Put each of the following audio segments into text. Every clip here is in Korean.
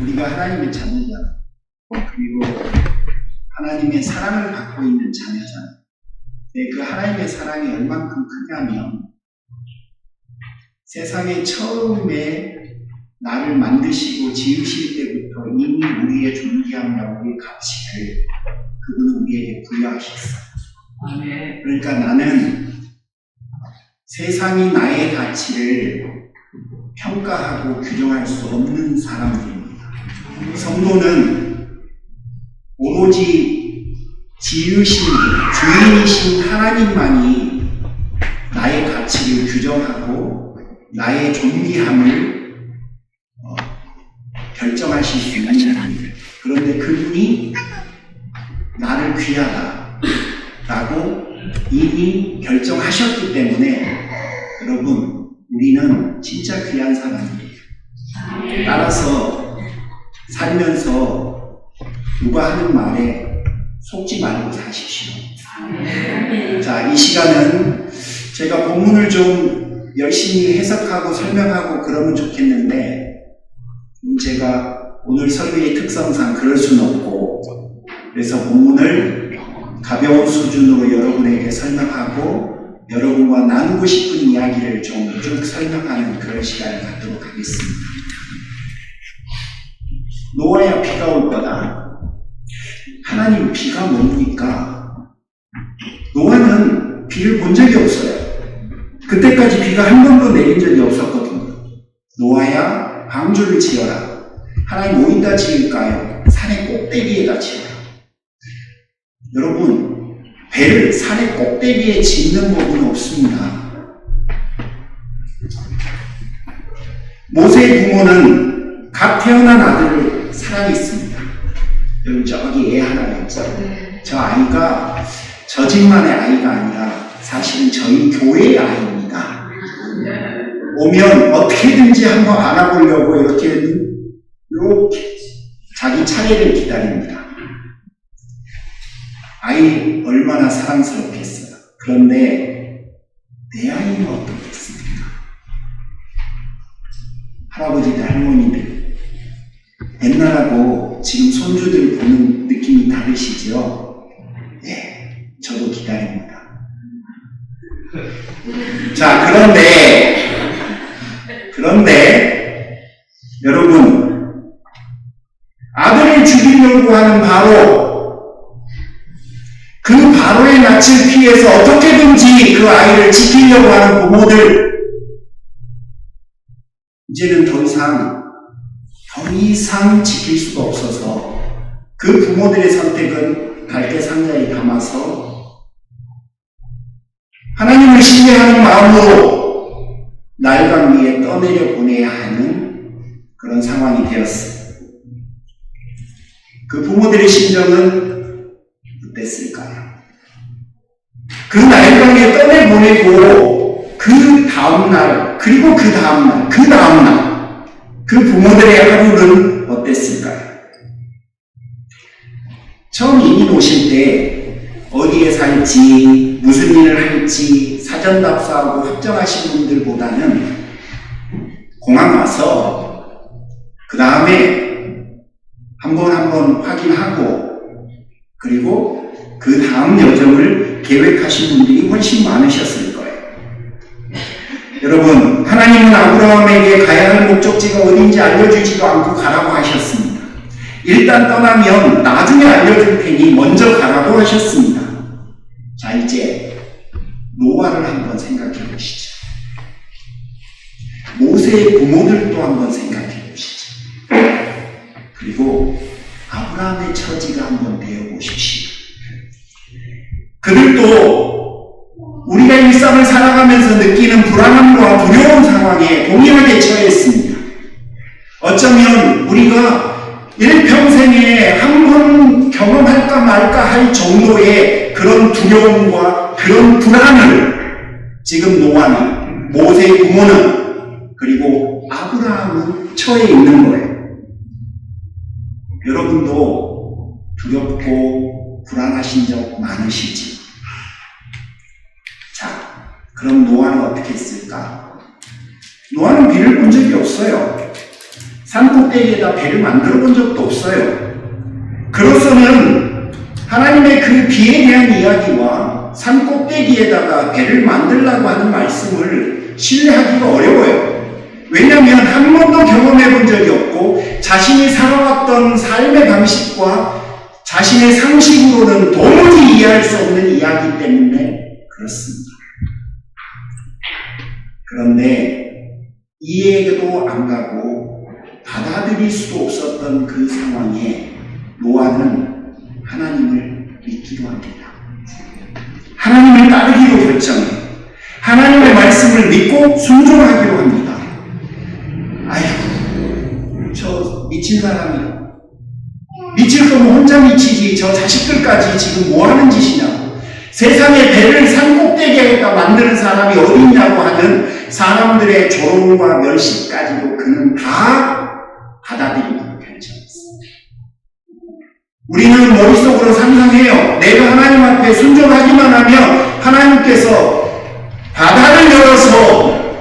우리가 하나님의 자녀자, 그리고 하나님의 사랑을 받고 있는 자녀자. 그 하나님의 사랑이 얼만큼 크냐면 세상에 처음에 나를 만드시고 지으실 때부터 이미 우리의 존귀함과 우리의 가치를 그분은 우리에게 부여하셨어요. 그러니까 나는 세상이 나의 가치를 평가하고 규정할 수 없는 사람들입니다. 성도는 오로지 지으신 주인이신 하나님만이 나의 가치를 규정하고 나의 존귀함을 결정하실 수 있는 사람들. 그런데 그분이 나를 귀하다라고 이미 결정하셨기 때문에 여러분, 우리는 진짜 귀한 사람이에요. 따라서 살면서 누가 하는 말에 속지 말고 사십시오. 자, 이 시간은 제가 본문을 좀 열심히 해석하고 설명하고 그러면 좋겠는데 제가 오늘 설교의 특성상 그럴 수는 없고, 그래서 본문을 가벼운 수준으로 여러분에게 설명하고 여러분과 나누고 싶은 이야기를 좀 쭉 설명하는 그런 시간을 갖도록 하겠습니다. 노아야 비가 올 거다. 하나님, 비가 뭡니까? 노아는 비를 본 적이 없어요. 그때까지 비가 한 번도 내린 적이 없었거든요. 노아야 방주를 지어라. 하나님 어디다 지을까요? 산의 꼭대기에다 지어라. 여러분, 배를 산의 꼭대기에 짓는 법은 없습니다. 모세의 부모는 각 태어난 아들을 사랑했습니다. 여러분, 저기 애 하나 있죠? 저 아이가 저 집만의 아이가 아니라 사실은 저희 교회의 아이입니다. 오면 어떻게든지 한번 안아보려고 이렇게 자기 차례를 기다립니다. 아이 얼마나 사랑스럽겠어요. 그런데 내 아이는 어떻겠습니까? 할아버지들, 할머니들, 옛날하고 지금 손주들 보는 느낌이 다르시죠? 네, 저도 기다립니다. 자, 그런데 여러분, 아들을 죽이려고 하는 그 바로의 낯을 피해서 어떻게든지 그 아이를 지키려고 하는 부모들, 이제는 더 이상 지킬 수가 없어서 그 부모들의 선택은 갈대 상자에 담아서 하나님을 신뢰하는 마음으로 날강 위에 떠내려 보내야 하는 그런 상황이 되었어요. 그 부모들의 심정은 어땠을까요? 그 날강에 떠내보내고 그 다음날, 그리고 그 다음날, 그 부모들의 하루는 어땠을까요? 처음 이민 오실 때 어디에 살지, 무슨 일을 할지 사전 답사하고 확정하신 분들보다는 공항 와서 그 다음에 한 번 확인하고 그리고 그 다음 여정을 계획하신 분들이 훨씬 많으셨을 거예요. 여러분, 하나님은 아브라함에게 가야 할 목적지가 어딘지 알려주지도 않고 가라고 하셨습니다. 일단 떠나면 나중에 알려줄 테니 먼저 가라고 하셨습니다. 자, 이제 노아를 한번 생각해 보시죠. 모세의 부모들도 한번 생각해 보시죠. 그리고 아브라함의 처지가 한번 배워보십시오. 그들도 우리가 일상을 살아가면서 느끼는 불안함과 두려운 상황에 동일하게 처했습니다. 어쩌면 우리가 일평생에 한 번 경험할까 말까 할 정도의 그런 두려움과 그런 불안을 지금 노아는, 모세의 부모는, 그리고 아브라함은 처해 있는 거예요. 여러분도 두렵고 불안하신 적 많으시지? 자, 그럼 노아는 어떻게 했을까? 노아는 비를 본 적이 없어요. 산꼭대기에다 배를 만들어 본 적도 없어요. 그로서는 하나님의 그 비에 대한 이야기와 산꼭대기에다가 배를 만들라고 하는 말씀을 신뢰하기가 어려워요. 왜냐하면 한 번도 경험해 본 적이 없고 자신이 살아왔던 삶의 방식과 자신의 상식으로는 도무지 이해할 수 없는 이야기 때문에 그렇습니다. 그런데 이해도 안 가고 받아들일 수도 없었던 그 상황에 노아는 하나님을 믿기로 합니다. 하나님을 따르기로 결정해요. 하나님의 말씀을 믿고 순종하기로 합니다. 아이고, 저 미친 사람이야. 미칠 거면 혼자 미치지. 저 자식들까지 지금 뭐 하는 짓이냐고. 세상에 배를 산꼭대기에다 만드는 사람이 어디 있냐고 하는 사람들의 조롱과 멸시까지도 그는 다 받아들이고 결정했습니다. 우리는 머릿속으로 상상해요. 내가 하나님 앞에 순종하기만 하면 하나님께서 바다를 열어서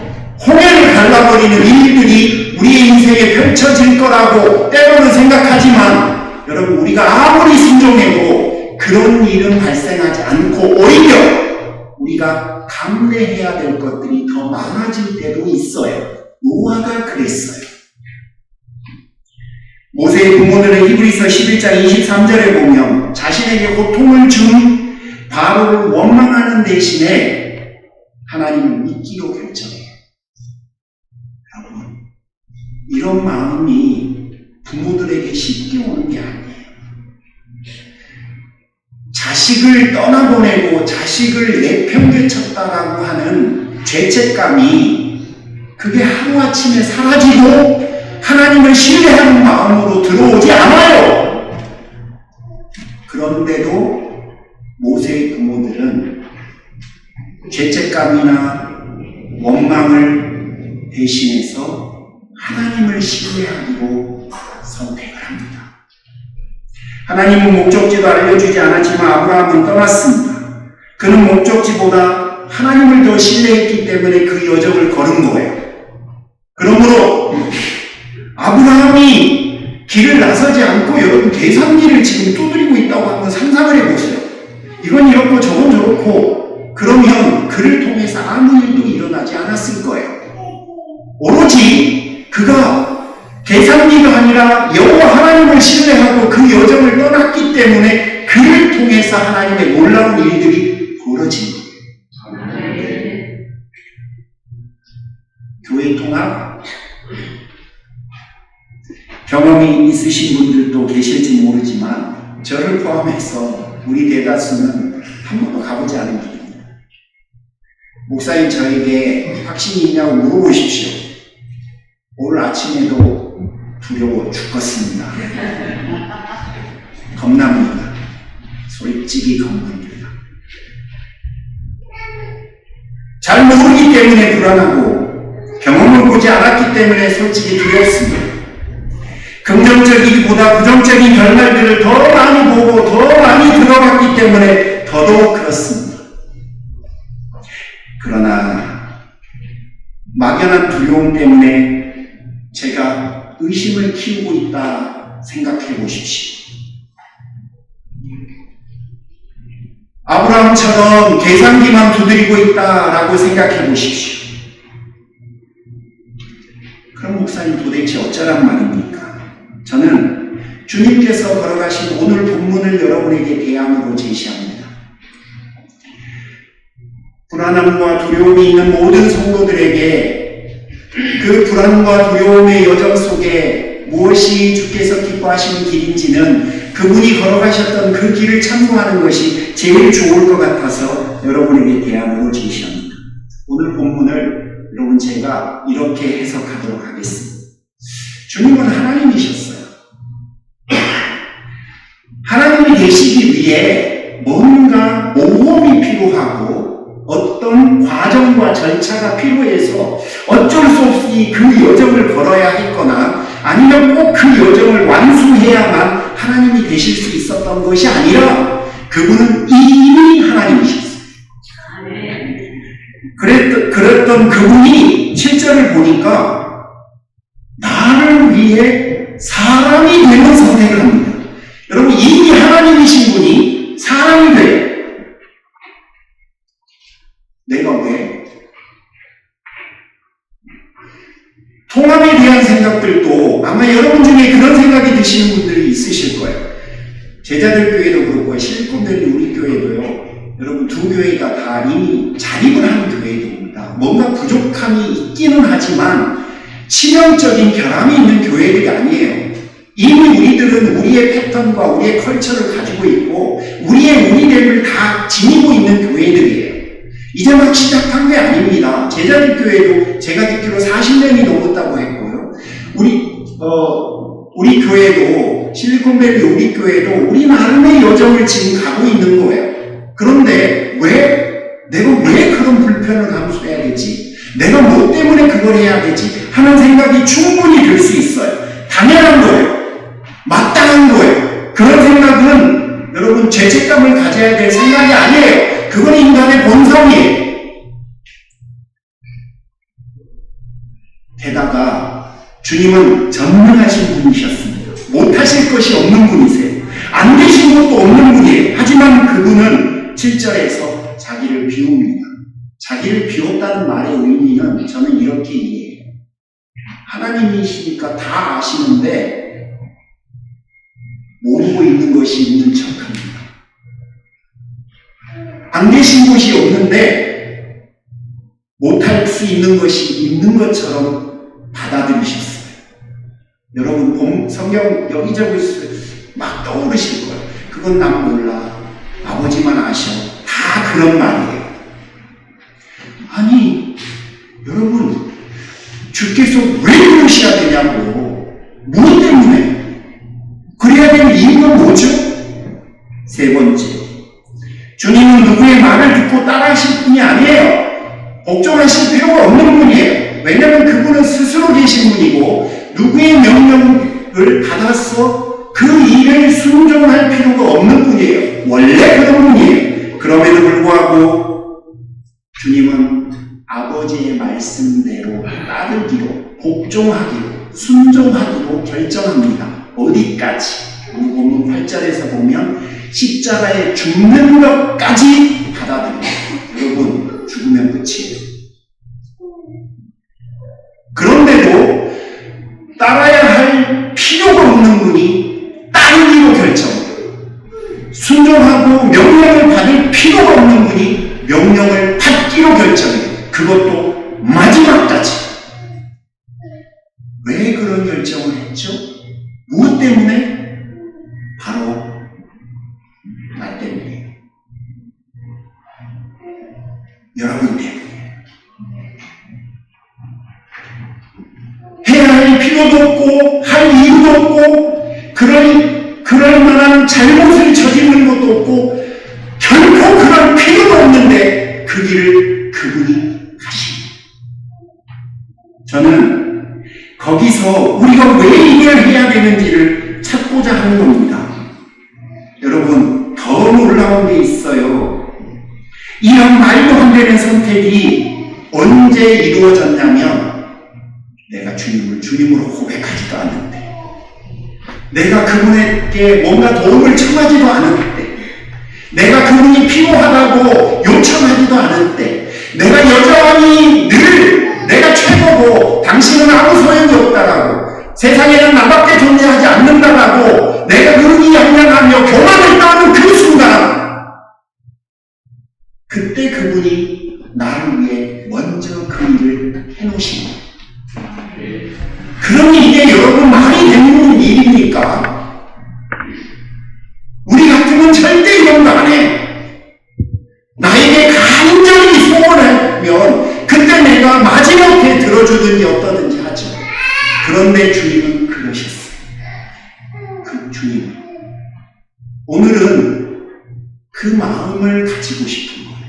홍해를 갈라버리는 일들이 우리의 인생에 펼쳐질 거라고 때로는 생각하지만 여러분, 우리가 아무리 순종해도 그런 일은 발생하지 않고 오히려 우리가 감내해야 될 것들이 더 많아질 때도 있어요. 노아가 그랬어요. 모세의 부모들은 히브리서 11장 23절에 보면 자신에게 고통을 준 바로를 원망하는 대신에 하나님을 믿기로 결정해요. 여러분, 이런 마음이 부모들에게 쉽게 오는 게 아니에요. 자식을 떠나보내고 자식을 내팽개쳤다라고 하는 죄책감이 그게 하루아침에 사라지고 하나님을 신뢰하는 마음으로 들어오지 않아요. 그런데도 모세의 부모들은 죄책감이나 원망을 대신해서 하나님을 신뢰하기로 선택을 합니다. 하나님은 목적지도 알려주지 않았지만 아브라함은 떠났습니다. 그는 목적지보다 하나님을 더 신뢰했기 때문에 그 여정을 걸은 거예요. 그러므로 아브라함이 길을 나서지 않고 여러분 계산기를 지금 두드리고 있다고 한번 상상을 해보세요. 이건 이렇고 저건 저렇고 그러면 그를 통해서 아무 일도 일어나지 않았을 거예요. 오로지 그가 계산기가 아니라 여호와 하나님을 신뢰하고 그 여정을 떠났기 때문에 그를 통해서 하나님의 놀라운 일들이 벌어진 거예요. 교회 통합 경험이 있으신 분들도 계실지 모르지만 저를 포함해서 우리 대다수는 한 번도 가보지 않은 길입니다. 목사님 저에게 확신이 있냐고 물어보십시오. 오늘 아침에도 두려워 죽겠습니다. 겁납니다. 솔직히 겁납니다. 잘 모르기 때문에 불안하고 경험을 보지 않았기 때문에 솔직히 두렵습니다. 긍정적이기보다 부정적인 결말들을 더 많이 보고 더 많이 들어봤기 때문에 더더욱 그렇습니다. 그러나 막연한 두려움 때문에 제가 의심을 키우고 있다 생각해 보십시오. 아브라함처럼 계산기만 두드리고 있다라고 생각해 보십시오. 그럼 목사님 도대체 어쩌란 말입니까? 저는 주님께서 걸어가신 오늘 본문을 여러분에게 대안으로 제시합니다. 불안함과 두려움이 있는 모든 성도들에게 그 불안과 두려움의 여정 속에 무엇이 주께서 기뻐하시는 길인지는 그분이 걸어가셨던 그 길을 참고하는 것이 제일 좋을 것 같아서 여러분에게 대안으로 제시합니다. 오늘 본문을 여러분 제가 이렇게 해석하도록 하겠습니다. 주님은 하나님이셨어요. 하나님이 되시기 위해 뭔가 모험이 필요하고 어떤 과정과 절차가 필요해서 어쩔 수 없이 그 여정을 걸어야 했거나 아니면 꼭 그 여정을 완수해야만 하나님이 되실 수 있었던 것이 아니라 그분은 이미 하나님이셨어요. 그랬던 그분이 7절을 보니까 나를 하나님을 위해 사람이 되는 선택을 합니다. 여러분, 이미 하나님이신 분이 사람이 돼요. 내가 왜? 통합에 대한 생각들도 아마 여러분 중에 그런 생각이 드시는 분들이 있으실 거예요. 제자들 교회도 그렇고 실리콘밸리 우리 교회도요. 여러분, 두 교회가 다 이미 자립을 한 교회들입니다. 뭔가 부족함이 있기는 하지만 치명적인 결함이 있는 교회들이 아니에요. 이미 우리들은 우리의 패턴과 우리의 컬처를 가지고 있고 우리의 우리됨을 다 지니고 있는 교회들이에요. 이제 막 시작한 게 아닙니다. 제자들 교회도 제가 듣기로 40년이 넘었다고 했고요. 우리 교회도 실리콘밸리 우리 교회도 우리 나름의 여정을 지금 가고 있는 거예요. 그런데 내가 왜 그런 불편을 감수해야 되지? 내가 뭐 때문에 그걸 해야 되지? 하는 생각이 충분히 들 수 있어요. 당연한 거예요. 마땅한 거예요. 그런 생각은 여러분 죄책감을 가져야 될 생각이 아니에요. 그건 인간의 본성이에요. 게다가 주님은 전능하신 분이셨습니다. 못하실 것이 없는 분이세요. 안 되신 것도 없는 분이에요. 하지만 그분은 7절에서 자기를 비웁니다. 자기를 비웠다는 말의 의미는 저는 이렇게 이해해요. 하나님이시니까 다 아시는데 모르고 있는 것이 있는 척합니다. 안 계신 곳이 없는데 못할 수 있는 것이 있는 것처럼 받아들이셨어요. 여러분 성경 여기저기 막 떠오르실 거예요. 그건 난 몰라. 아버지만 아셔. 다 그런 말이에요. 아니 여러분 주께서 왜 그러셔야 되냐고. 무엇 때문에? 그래야 될 이유는 뭐죠? 세 번째, 주님은 누구의 말을 듣고 따라하실 분이 아니에요. 걱정하실 필요가 없는 분이에요. 왜냐하면 그분은 스스로 계신 분이고 누구의 명령을 받아서 그 일을 순종할 필요가 없는 분이에요. 원래 그런 분이에요. 그럼에도 불구하고 주님은 아버지의 말씀대로 따르기로, 복종하기로, 순종하기로 결정합니다. 어디까지? 오늘 본문 8절에서 보면 십자가에 죽는 것까지 받아들입니다. 여러분, 죽으면 끝이에요. 그런데도 따라야 할 필요가 없는 분이 따르기로 결정해요. 순종하고 명령을 받을 필요가 없는 분이 명령을 받기로 결정해요. 그것도 마지막까지. 왜 그런 결정을 했죠? 무엇 때문에? 바로 나 때문에. 여러분 때문에. 해야 할 필요도 없고 할 이유도 없고 그럴 만한 잘못을 저지르는 것도 없고 결코 그럴 필요도 없는데 그 길을 그분이 가십니다. 저는 거기서 우리가 왜 이걸 해야 되는지를 찾고자 하는 겁니다. 여러분, 더 놀라운 게 있어요. 이런 말도 안 되는 선택이 언제 이루어졌냐면 내가 주님을 주님으로 고백하지도 않는데, 내가 그분에게 뭔가 도움을 청하지도 않을 때, 내가 그분이 필요하다고 요청하지도 않을 때, 내가 여전히 늘 내가 최고고 당신은 아무 소용이 없다라고, 세상에는 나밖에 존재하지 않는다라고 내가 의기양양하며 교만을 떠는 그 순간, 그때 그분이 나를 위해 먼저 그 일을 해놓으십니다. 그러니 이게 여러분 말이 되는 일입니까? 우리 같으면 절대 이런 거 안 해. 나에게 간절히 소원하면 그때 내가 마지막에 들어주든지 어떠든지 하죠. 그런데 주님은 그러셨어요. 그 주님은 오늘은 그 마음을 가지고 싶은 거예요.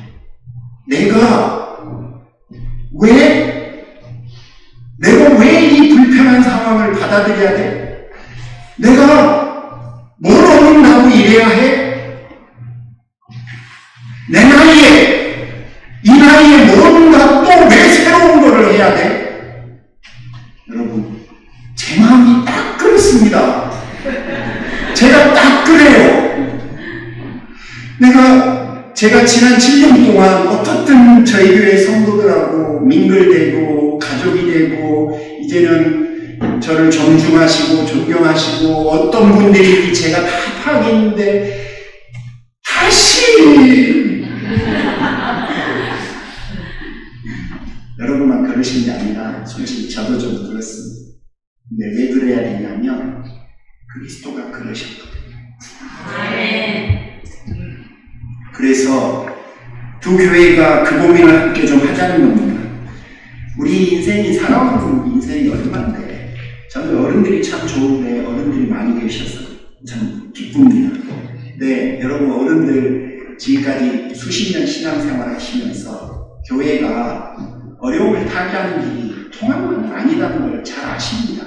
내가 왜 이 불편한 상황을 받아들여야 돼? 내가 뭘 어긋나고 이래야 해? 내 나이에, 이 나이에 뭔가 또 왜 새로운 거를 해야 돼? 여러분, 제 마음이 제가 지난 7년 동안 어떻든 저희 교회 성도들하고 민글되고 가족이 되고 이제는 저를 존중하시고 존경하시고 어떤 분들이 제가 다 파악했는데 다시 여러분만 그러신 게 아니라 솔직히 저도 좀 그렇습니다. 근데 왜 그래야 되냐면 그리스도가 그러셨거든요. 그래서 두 교회가 그 고민을 함께 좀 하자는 겁니다. 우리 인생이 살아오는 인생이 얼마인데 저는 어른들이 참 좋은데 어른들이 많이 계셔서 참 기쁩니다. 네, 여러분 어른들 지금까지 수십 년 신앙생활 하시면서 교회가 어려움을 타개하는 길이 통한 건 아니라는 걸 잘 아십니다.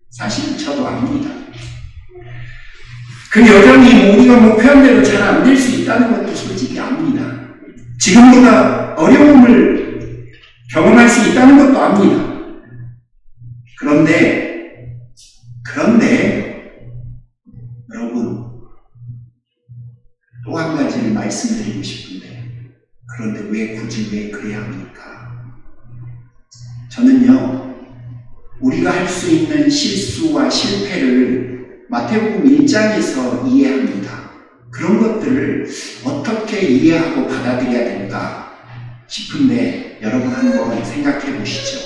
사실 저도 압니다. 그 여전히 우리가 목표한 대로 잘 안 될 수 있다는 것도 솔직히 압니다. 지금보다 어려움을 경험할 수 있다는 것도 압니다. 그런데 여러분 또 한 가지를 말씀드리고 싶은데 그런데 왜 굳이 왜 그래야 합니까? 저는요 우리가 할 수 있는 실수와 실패를 마태복음 1장에서 이해합니다. 그런 것들을 어떻게 이해하고 받아들여야 될까 싶은데 여러분 한번 생각해 보시죠.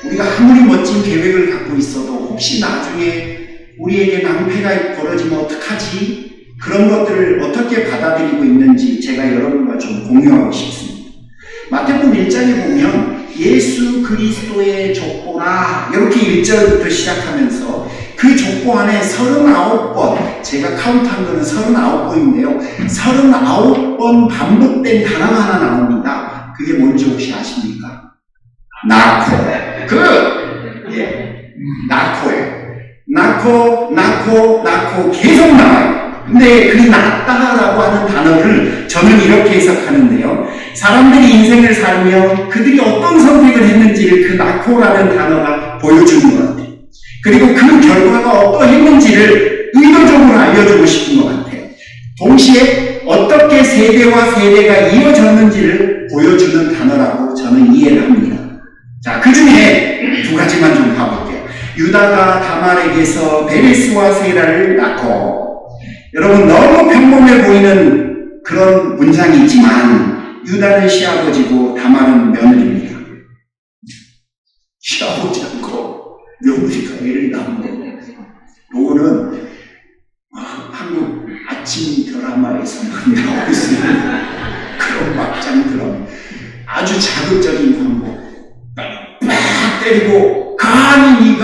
우리가 아무리 멋진 계획을 갖고 있어도 혹시 나중에 우리에게 낭패가 벌어지면 어떡하지? 그런 것들을 어떻게 받아들이고 있는지 제가 여러분과 좀 공유하고 싶습니다. 마태복음 1장에 보면 예수 그리스도의 족보라 이렇게 1절부터 시작하면서 그 족보 안에 39번, 제가 카운트한 거는 39번인데요. 39번 반복된 단어가 하나 나옵니다. 그게 뭔지 혹시 아십니까? 나코. 나코 계속 나와요. 근데 그 낫다라고 하는 단어를 저는 이렇게 해석하는데요. 사람들이 인생을 살면 그들이 어떤 선택을 했는지를 그 나코라는 단어가 보여주는 것 같아요. 그리고 그 결과가 어떠했는지를 의도적으로 알려주고 싶은 것 같아요. 동시에 어떻게 세대와 세대가 이어졌는지를 보여주는 단어라고 저는 이해를 합니다. 자, 그 중에 두 가지만 좀 봐볼게요. 유다가 다말에게서 베레스와 세라를 낳고, 여러분 너무 평범해 보이는 그런 문장이지만 유다는 시아버지고 다말은 며느리입니다. 시아버지 않고 며느리가 애를 낳은 거. 요거는 한국 아침 드라마에서만 나올 수 있는 그런 막장 드라마. 아주 자극적인 광고. 빡 때리고 감히 네가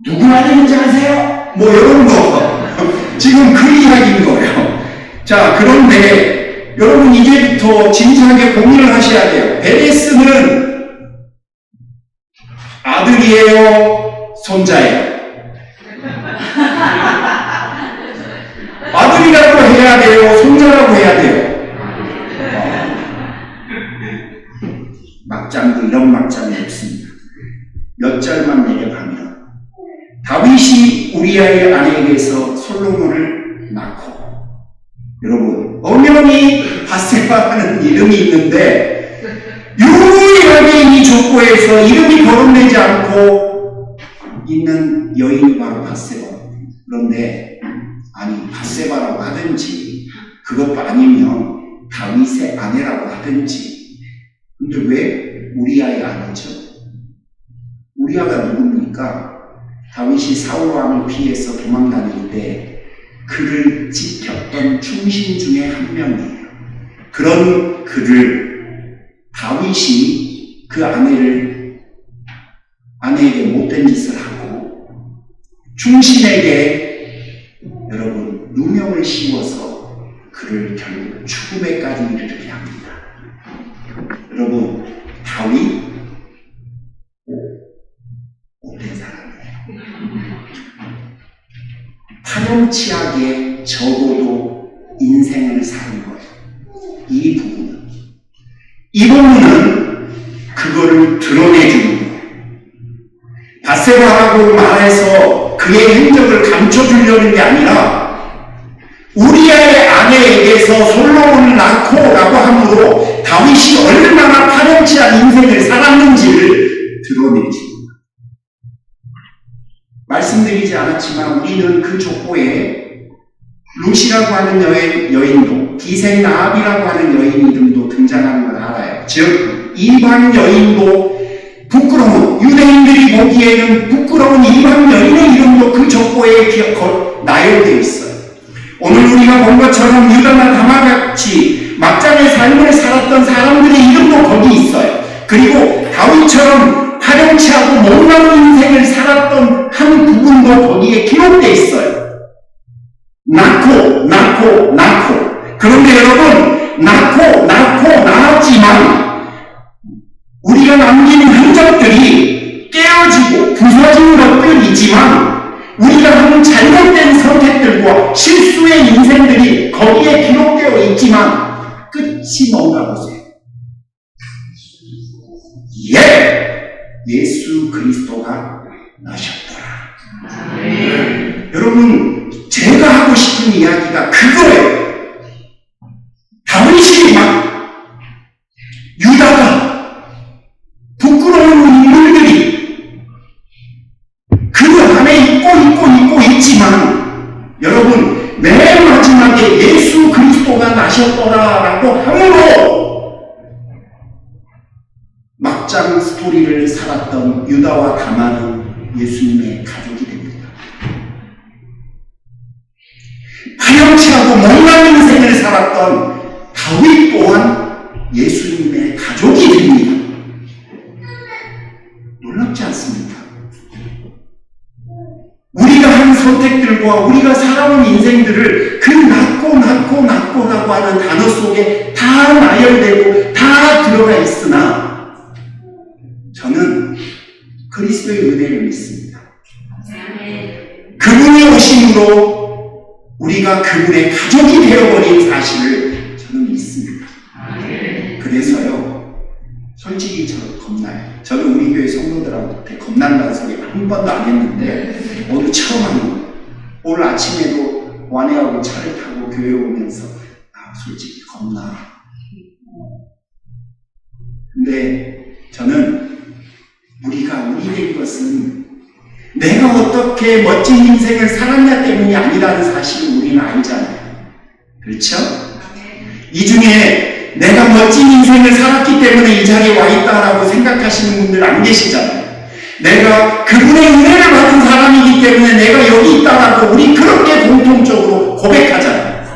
누구 아들인지 아세요? 뭐 이런 거. 지금 그 이야기인 거예요. 자, 그런데 여러분 이제부터 진지하게 고민을 하셔야 돼요. 베레스는 아들이에요? 손자예요? 아들이라고 해야 돼요? 손자라고 해야 돼요? 막장도 이런 막장이 없습니다. 몇 절만 내려가면 다윗이 우리아의 아내에게서 솔로몬을 낳고, 여러분 엄연히 바세바라는 이름이 있는데 유일하게 이 족보에서 이름이 거론되지 않고 있는 여인이 바로 바세바. 그런데 아니 바세바라고 하든지 그것도 아니면 다윗의 아내라고 하든지, 근데 왜 우리아의 아내죠? 우리아가 누굽니까? 다윗이 사울왕을 피해서 도망다닐 때 그를 지켰던 충신 중에 한 명이에요. 그런 그를 다윗이 그 아내에게 못된 짓을 하고 충신에게 여러분 누명을 씌워서 그를 결국 죽음에까지 이르게 합니다. 여러분 다윗 못된 사람이에요. 파렴치하게 적어도 인생을 사는 거예요. 이 부분은 그거를 드러내주는 거예요. 바세바라고 말해서 그의 행적을 감춰주려는 게 아니라 우리아의 아내의 다윗에게서 솔로몬을 낳고라고 함으로 다윗이 얼마나 파렴치한 인생을 살았는지를 드러내줍니다. 말씀드리지 않았지만 우리는 그 족보에 루시라고 하는 여인도, 기생 나합이라고 하는 여인 이름도 등장하는 걸 알아요. 즉 이방 여인도 부끄러운, 유대인들이 보기에는 부끄러운 이방 여인의 이름도 그 족보에 나열되어 있어요. 오늘 우리가 본 것처럼 유다나 다말같이 막장의 삶을 살았던 사람들의 이름도 거기 있어요. 그리고 다윗처럼 파렴치하고 못난 인생을 살았던 한 부분도 거기에 기록되어 있어요. 낳고. 그런데 여러분, 낳았지만 우리가 남기는 흔적들이 깨어지고 부서진 것들이지만 우리가 하는 잘못된 선택들과 실수의 인생들이 거기에 기록되어 있지만 끝이 뭔가 보세요. 예수 그리스도가 나셨더라. 여러분, 제가 하고 싶은 이야기가 그거예요. 다윗이 유다가 부끄러운 인물들이 그 안에 있고 있지만 여러분, 맨 마지막에 예수 그리스도가 나셨더라라고 함으로 막장 스토리를 살았던 유다와 다말은 예수님의 가족이 됩니다. 파렴치하고 못난 인생을 살았던 다윗 또한 예수님의 가족이 됩니다. 놀랍지 않습니까? 우리가 한 선택들과 우리가 살아온 인생들을 그 낳고라고 하는 단어 속에 다 나열되고 다 들어가 있으나 저는 그리스도의 은혜를 믿습니다. 그분이 오심으로 우리가 그분의 가족이 되어버린 사실을 저는 믿습니다. 그래서요, 솔직히 저 겁나요. 저는 우리 교회 성도들한테 겁난다는 소리 한 번도 안 했는데 오늘 처음 하는 거예요. 오늘 아침에도 와내하고 차를 타고 교회 오면서 솔직히 겁나. 근데 저는 우리 된 것은 내가 어떻게 멋진 인생을 살았냐 때문이 아니라는 사실을 우리는 알잖아요. 그렇죠? 이 중에 내가 멋진 인생을 살았기 때문에 이 자리에 와 있다라고 생각하시는 분들 안 계시잖아요. 내가 그분의 은혜를 받은 사람이기 때문에 내가 여기 있다라고 우리 그렇게 공통적으로 고백하잖아요.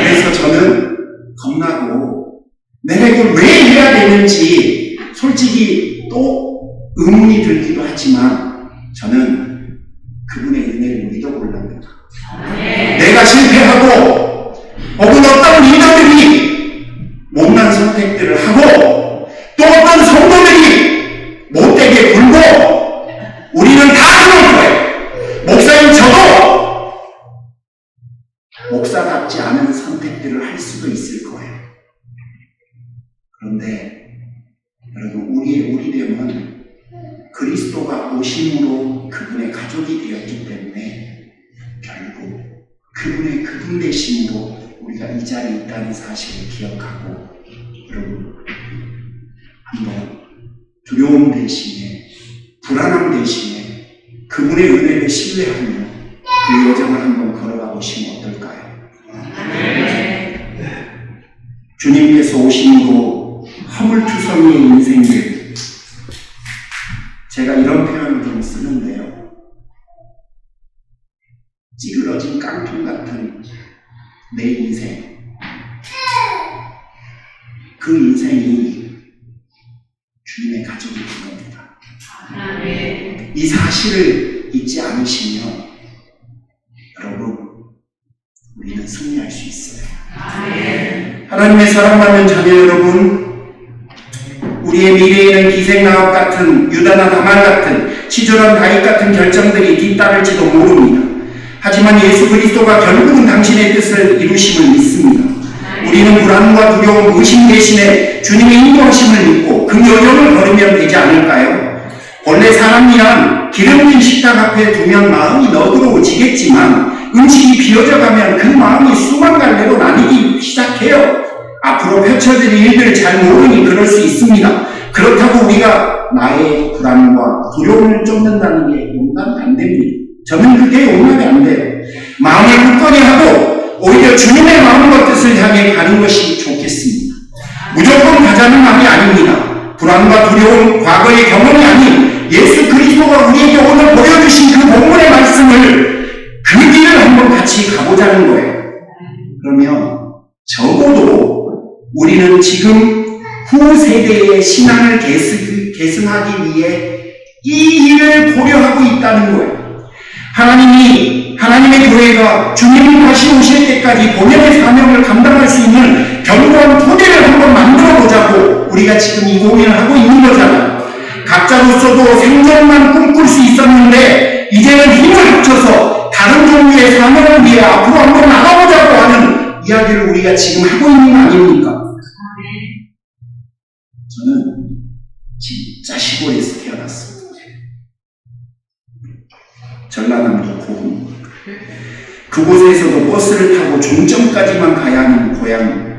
그래서 저는 겁나고 내가 이걸 왜 해야 되는지 솔직히 또 의문이 들기도 하지만 저는 그분의 은혜를 믿어보려합니다. 내가 실패하고 혹은 어떤 리더들이 못난 선택들을 하고 또 어떤 성도들이 못되게 굴고 우리는 다 그럴 거예요. 목사님 저도 목사답지 않은 선택들을 할 수도 있을 거예요. 그런데 여러분, 우리 되면 그리스도가 오심으로 그분의 가족이 되었기 때문에 결국 그분의 그분 되심으로 우리가 이 자리에 있다는 사실을 기억하고 여러분, 한번 두려움 대신에 불안함 대신에 그분의 은혜를 신뢰하며 그 여정을 한번 걸어가 보시면 어떨까요? 주님께서 오심으로 허물투성이의 인생들, 제가 이런 표현을 좀 쓰는데요. 찌그러진 깡통 같은 내 인생, 그 인생이 주님의 가족이 된 겁니다. 이 사실을 잊지 않으시면 여러분, 우리는 승리할 수 있어요. 하나님의 사랑받는 자녀 여러분, 우리의 미래에는 기생나합 같은, 유다나 다말 같은, 치졸한 다윗 같은 결정들이 뒤따를지도 모릅니다. 하지만 예수 그리스도가 결국은 당신의 뜻을 이루심을 믿습니다. 우리는 불안과 두려움, 의심 대신에 주님의 인도하심을 믿고 그 여정을 걸으면 되지 않을까요? 본래 사람이란 기름진 식탁 앞에 두면 마음이 너그러워지겠지만 음식이 비어져 가면 그 마음이 수만 갈래로 나뉘기 시작해요. 앞으로 펼쳐질 일들을 잘 모르니 그럴 수 있습니다. 그렇다고 우리가 나의 불안과 두려움을 쫓는다는 게 용납이 안 됩니다. 저는 그게 용납이 안 돼요. 마음을 굳건히 하고 오히려 주님의 마음과 뜻을 향해 가는 것이 좋겠습니다. 무조건 가자는 말이 아닙니다. 불안과 두려움, 과거의 경험이 아닌 예수 그리스도가 우리에게 오늘 보여주신 그 본문의 말씀을 그 길을 한번 같이 가보자는 거예요. 그러면 적어도 우리는 지금 후 세대의 신앙을 계승하기 위해 이 일을 고려하고 있다는 거예요. 하나님의 교회가 주님이 다시 오실 때까지 본연의 사명을 감당할 수 있는 견고한 토대를 한번 만들어 보자고 우리가 지금 이 고민을 하고 있는 거잖아요. 각자로서도 생존만 꿈꿀 수 있었는데 이제는 힘을 합쳐서 다른 종류의 사명을 위해 앞으로 한번 나가보자고 하는 이야기를 우리가 지금 하고 있는 거 아닙니까? 저는 진짜 시골에서 태어났습니다. 전라남도 고흥. 그곳에서도 버스를 타고 종점까지만 가야 하는 고향입니다.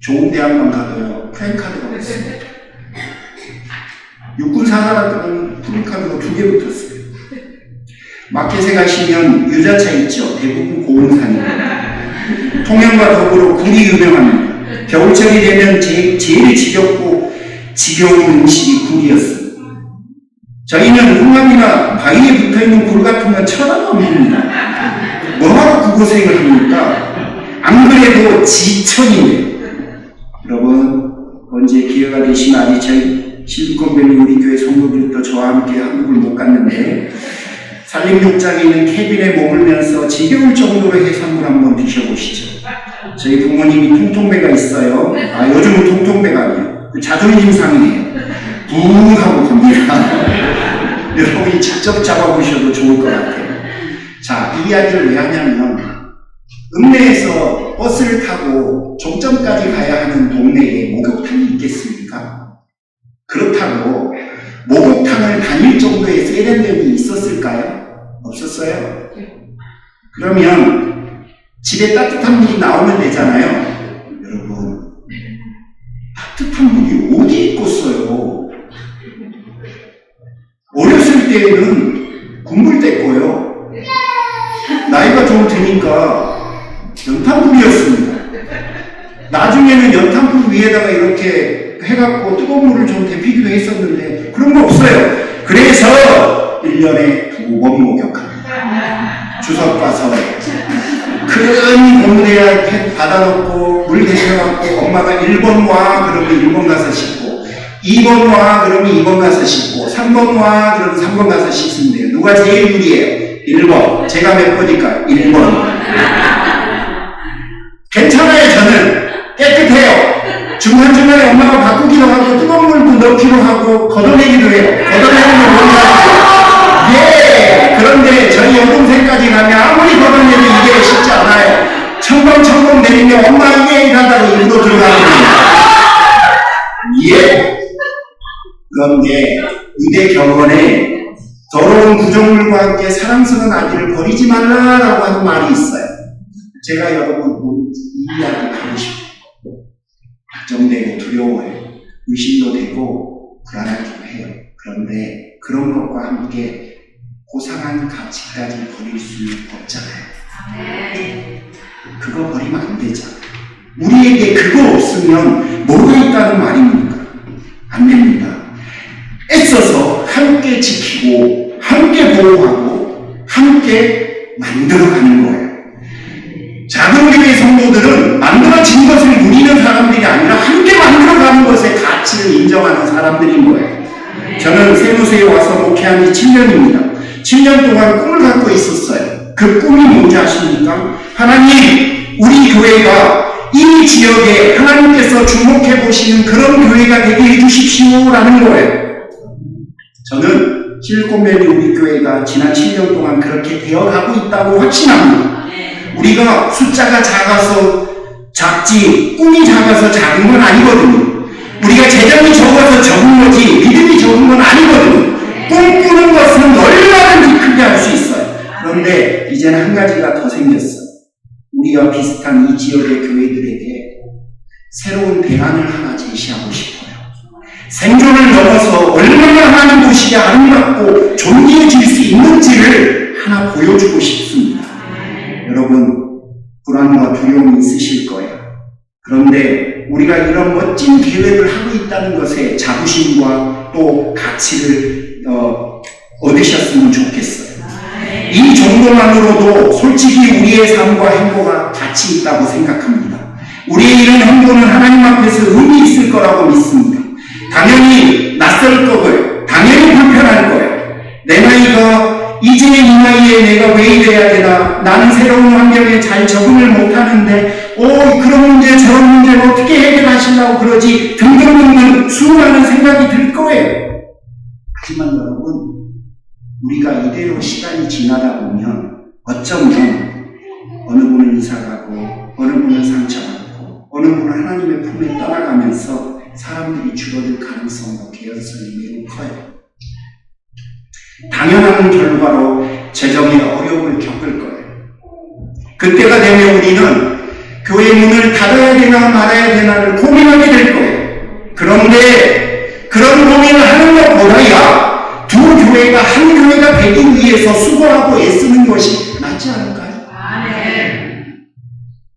좋은 대학만 가도요, 프랜카드가 없습니다. 육군 사관학교는 프랜카드가 2개 붙었어요. 마켓에 가시면 유자차 있죠. 대부분 고흥산입니다. 통영과 더불어 굴이 유명합니다. 겨울철이 되면 제일 지겨운 음식이 굴이었습니다. 저희는 홍암이나 바위에 붙어있는 굴 같은 건 쳐다도 안 봅니다. 뭐하러 그 고생을 합니까? 안 그래도 지천인데. 여러분, 언제 기회가 되시면 아직 저희 실리콘밸리 우리 교회 성도들도 저와 함께 한국을 못 갔는데 산림욕장에 있는 캐빈에 머물면서 지겨울 정도로 해산물 한번 드셔보시죠. 저희 부모님이 통통배가 있어요. 요즘은 통통배가 아니에요. 자존심 상이에요. 붕 하고 갑니다. 여러분이 직접 잡아보셔도 좋을 것 같아요. 자, 이 이야기를 왜 하냐면 읍내에서 버스를 타고 종점까지 가야 하는 동네에 목욕탕이 있겠습니까? 그렇다고 목욕탕을 다닐 정도의 세련됨이 있었을까요? 없었어요. 그러면 집에 따뜻한 물이 나오면 되잖아요. 여러분, 따뜻한 물이 어디 있겠어요? 어렸을 때는 국물 뗐고요. 나이가 좀 드니까 연탄불이었습니다. 나중에는 연탄불 위에다가 이렇게 해갖고 뜨거운 물을 좀 데피기도 했었는데 그런 거 없어요. 그래서 1년에 2번 목욕합니다. 주석 가서 큰 고무대에 받아놓고 물 데펴갖고 엄마가 1번 와 그러면 1번 가서 씻고 2번 와 그러면 2번 가서 씻고 3번 와 그러면 3번 가서 씻으면 돼요. 누가 제일 유리해요? 1번. 제가 몇 번일까? 1번. 괜찮아요. 저는 깨끗해요. 중간중간에 엄마가 바꾸기도 하고 뜨거운 물도 넣기도 하고 걷어내기도 해요. 걷어내는 거 뭔가 예. 그런데 저희 여동생까지 가면 아무리 걷어내도 이게 쉽지 않아요. 첨벙첨벙 내리면 엄마 이게 일하다고 입으로 들어가는 거예요. 예. 그런데 의대 병원에 더러운 구조물과 함께 사랑스러운 아기를 버리지 말라라고 하는 말이 있어요. 제가 여러분 이 이야기 하고 싶어요. 걱정되고 두려워요. 의심도 되고 불안하기도 해요. 그런데 그런 것과 함께 고상한 가치까지 버릴 수는 없잖아요. 그거 버리면 안 되잖아요. 우리에게 그거 없으면 뭐가 있다는 말입니까? 안 됩니다. 애써서 함께 지키고 함께 보호하고 함께 만들어가는 거예요. 작은 교회 성도들은 만들어진 것을 누리는 사람들이 아니라 함께 만들어가는 것의 가치를 인정하는 사람들인 거예요. 저는 세무세에 와서 목회한 지 7년입니다. 7년 동안 꿈을 갖고 있었어요. 그 꿈이 뭔지 아십니까? 하나님, 우리 교회가 이 지역에 하나님께서 주목해 보시는 그런 교회가 되게 해주십시오라는 거예요. 저는 실리콘밸리 우리 교회가 지난 7년 동안 그렇게 되어가고 있다고 확신합니다. 우리가 숫자가 작아서 작지 꿈이 작아서 작은 건 아니거든요. 우리가 재정이 적어서 적은 거지 믿음이 적은 건 아니거든요. 꿈꾸는 것은 얼마든지 크게 할 수 있어요. 그런데 이제는 한 가지가 더 생겼어. 우리와 비슷한 이 지역의 교회들에게 새로운 대안을 하나 제시하고 싶어요. 생존을 넘어서 얼마나 하나님 보시기에 아름답고 존귀해질 수 있는지를 하나 보여주고 싶습니다. 여러분, 불안과 두려움이 있으실 거예요. 그런데 우리가 이런 멋진 계획을 하고 있다는 것에 자부심과 또 가치를 얻으셨으면 좋겠어요. 이 정도만으로도 솔직히 우리의 삶과 행보가 가치 있다고 생각합니다. 우리의 이런 행동은 하나님 앞에서 의미 있을 거라고 믿습니다. 당연히 낯설 거고요. 당연히 불편할 거예요. 내 나이가 이제 이 나이에 내가 왜 이래야 되나? 나는 새로운 환경에 잘 적응을 못하는데 그런 문제 저런 문제를 어떻게 해결하시려고 그러지? 등등등등 수많은 생각이 들 거예요. 하지만 여러분, 우리가 이대로 시간이 지나다 보면 어쩌면 어느 분은 이사가고 어느 분은 상처받고 어느 분은 하나님의 품에 떠나가면서 사람들이 줄어들 가능성과 개연성이 매우 커요. 당연한 결과로 재정의 어려움을 겪을 거예요. 그때가 되면 우리는 교회 문을 닫아야 되나 말아야 되나를 고민하게 될 거예요. 그런데 그런 고민을 하는 것보다야 두 교회가 한 교회가 되기 위해서 수고하고 애쓰는 것이 낫지 않을까요?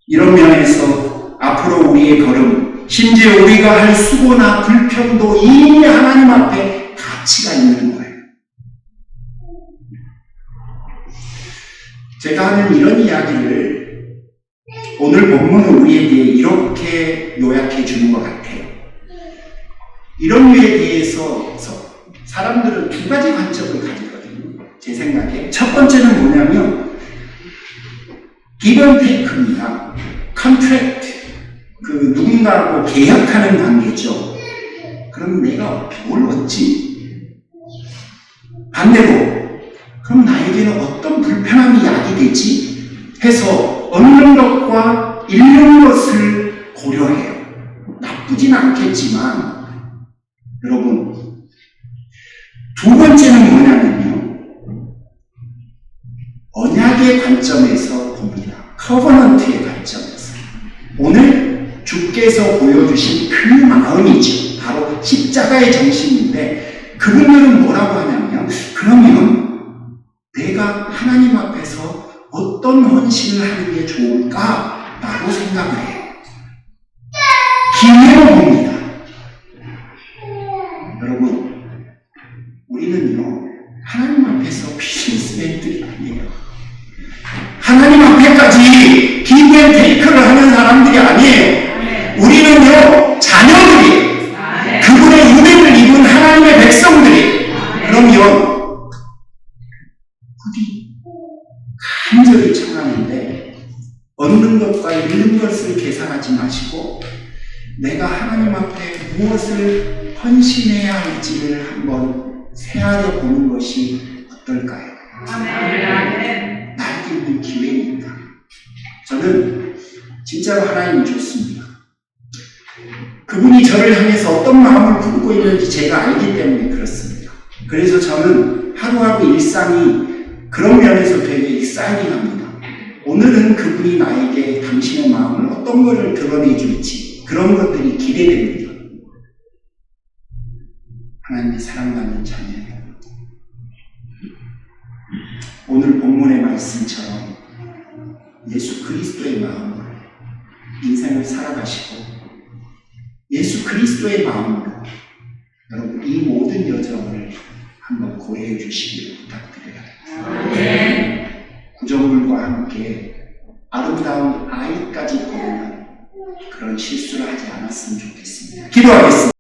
이런 면에서 앞으로 우리의 걸음, 심지어 우리가 할 수고나 불평도 이미 하나님 앞에 가치가 있는 거예요. 제가 하는 이런 이야기를 오늘 본문은 우리에게 이렇게 요약해 주는 것 같아요. 이런 류에 대해서 사람들은 두 가지 관점을 가지거든요. 제 생각에. 첫 번째는 뭐냐면 give and take입니다. contract. 누군가하고 계약하는 관계죠. 그럼 내가 뭘 얻지? 반대로 그럼 나에게는 어떤 불편함이 야기되지? 해서 얻는 것과 잃는 것을 고려해요. 나쁘진 않겠지만 여러분, 두 번째는 뭐냐면요, 언약의 관점에서 봅니다. 커버넌트의 관점에서. 오늘 주께서 보여주신 그 마음이죠. 바로 십자가의 정신인데 그분들은 뭐라고 하냐면, 그러면 내가 하나님 앞에서 어떤 헌신을 하는 게 좋을까? 라고 생각을 해요. 기회로 봅니다. 여러분, 우리는요, 하나님 앞에서 비즈니스맨들이 아니에요. 하나님 앞에까지 give and take를 하는 사람들이 아니에요. 우리는요, 자녀들이에요. 그분의 은혜를 입은 하나님의 백성들이에요. 그러면 부디 간절히 청하는데 얻는 것과 잃는 것을 계산하지 마시고 내가 하나님 앞에 무엇을 헌신해야 할지를 한번 세하려 보는 것이 어떨까요? 날개 있는 기회입니다. 저는 진짜로 하나님이 좋습니다. 그분이 저를 향해서 어떤 마음을 품고 있는지 제가 알기 때문에 그렇습니다. 그래서 저는 하루하루 일상이 그런 면에서 되게 익사이팅합니다. 오늘은 그분이 나에게 당신의 마음을 어떤 것을 드러내줄지 그런 것들이 기대됩니다. 하나님의 사랑받는 자녀예요. 오늘 본문의 말씀처럼 예수 그리스도의 마음으로 인생을 살아가시고 예수 그리스도의 마음으로 여러분 이 모든 여정을 한번 고해해 주시기를 부탁드려요. 구정물과 함께 아름다운 아이까지 보는 그런 실수를 하지 않았으면 좋겠습니다. 기도하겠습니다.